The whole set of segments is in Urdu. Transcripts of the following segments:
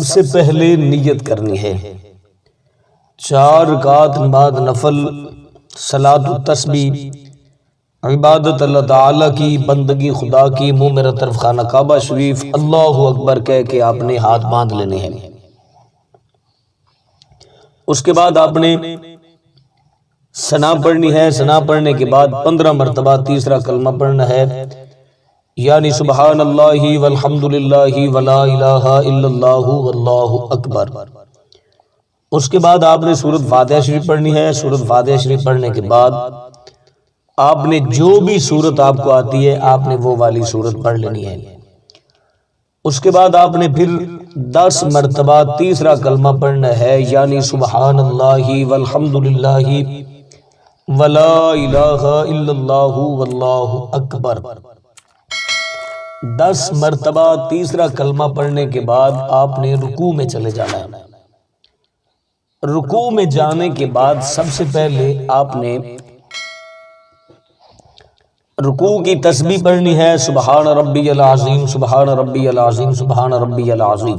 سے پہلے نیت کرنی ہے، 4 رکعت بعد نفل صلاۃ التسبیح، عبادت اللہ تعالیٰ کی، بندگی خدا کی، منہ میرا طرف خانہ کعبہ شریف، اللہ اکبر کہہ کے آپ نے ہاتھ باندھ لینے ہیں۔ اس کے بعد آپ نے ثنا پڑھنی ہے، ثنا پڑھنے کے بعد 15 مرتبہ تیسرا کلمہ پڑھنا ہے، یعنی سبحان اللہ والحمد للہ ولا الہ الا اللہ واللہ اکبر۔ اس کے بعد آپ نے سورۃ فاتحہ شریف پڑھنی ہے، سورۃ فاتحہ شریف پڑھنے کے بعد آپ نے جو بھی سورت آپ کو آتی ہے آپ نے وہ والی سورت پڑھ لینی ہے۔ اس کے بعد آپ نے پھر 10 مرتبہ تیسرا کلمہ پڑھنا ہے، یعنی سبحان اللہ والحمد للہ ولا الہ الا اللہ واللہ اکبر۔ 10 مرتبہ تیسرا کلمہ پڑھنے کے بعد آپ نے رکوع میں چلے جانا ہے۔ رکوع میں جانے کے بعد سب سے پہلے آپ نے رکوع کی تسبیح پڑھنی ہے، سبحان ربی العظیم سبحان ربی العظیم سبحان ربی العظیم۔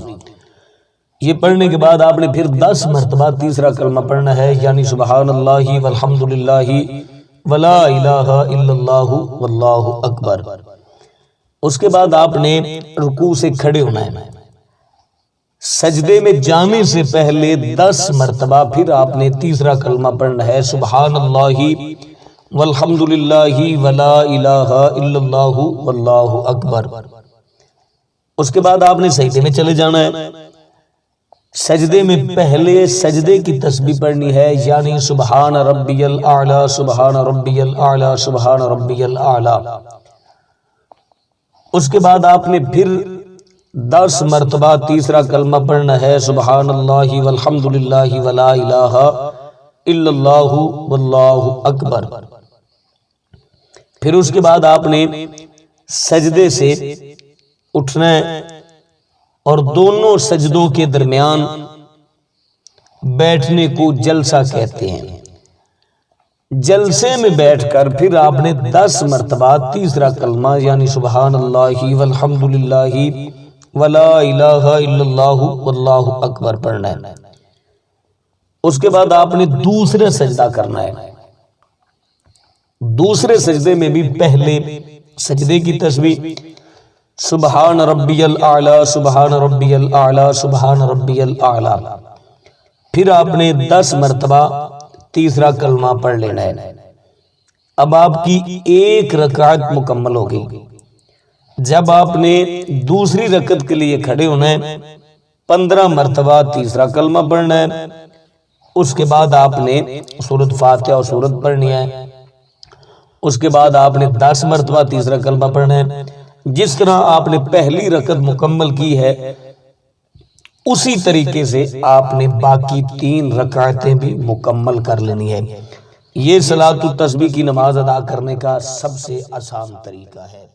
یہ پڑھنے کے بعد آپ نے پھر 10 مرتبہ تیسرا کلمہ پڑھنا ہے، یعنی سبحان اللہ والحمد للہ ولا الہ الا اللہ واللہ اکبر۔ اس کے بعد آپ نے رکوع سے کھڑے ہونا ہے، سجدے میں جانے سے پہلے 10 مرتبہ پھر آپ نے تیسرا کلمہ پڑھنا ہے، سبحان اللہ والحمد للہ ولا الہ الا اللہ واللہ اکبر۔ اس کے بعد آپ نے سجدے میں چلے جانا ہے، سجدے میں پہلے سجدے کی تسبیح پڑھنی ہے، یعنی سبحان ربی الاعلی سبحان ربی الاعلی سبحان ربی الاعلی۔ اس کے بعد آپ نے پھر 10 مرتبہ تیسرا کلمہ پڑھنا ہے، سبحان اللہ والحمد للہ ولا الہ الا اللہ واللہ اکبر۔ پھر اس کے بعد آپ نے سجدے سے اٹھنا ہے اور دونوں سجدوں کے درمیان بیٹھنے کو جلسہ کہتے ہیں۔ جلسے میں بیٹھ کر پھر آپ نے 10 مرتبہ تیسرا کلمہ یعنی سبحان اللہ والحمد للہ ولا الہ الا اللہ واللہ اکبر پڑھنا ہے۔ اس کے بعد آپ نے دوسرا سجدہ کرنا ہے، دوسرے سجدے میں بھی پہلے سجدے کی تسبیح سبحان ربی الاعلی سبحان ربی الاعلی سبحان ربی الاعلی، پھر آپ نے 10 مرتبہ تیسرا کلمہ پڑھ لینا ہے۔ اب آپ کی 1 رکعت مکمل ہوگی۔ جب آپ نے دوسری رکعت کے لیے کھڑے ہونا ہے 15 مرتبہ تیسرا کلمہ پڑھنا ہے، اس کے بعد آپ نے سورۃ فاتحہ اور سورت پڑھنی ہے، اس کے بعد آپ نے 10 مرتبہ تیسرا کلمہ پڑھنا ہے۔ جس طرح آپ نے پہلی رکعت مکمل کی ہے اسی طریقے سے آپ نے باقی 3 رکعتیں بھی مکمل کر لینی ہے۔ یہ صلاۃ التسبیح کی نماز ادا کرنے کا سب سے آسان طریقہ ہے۔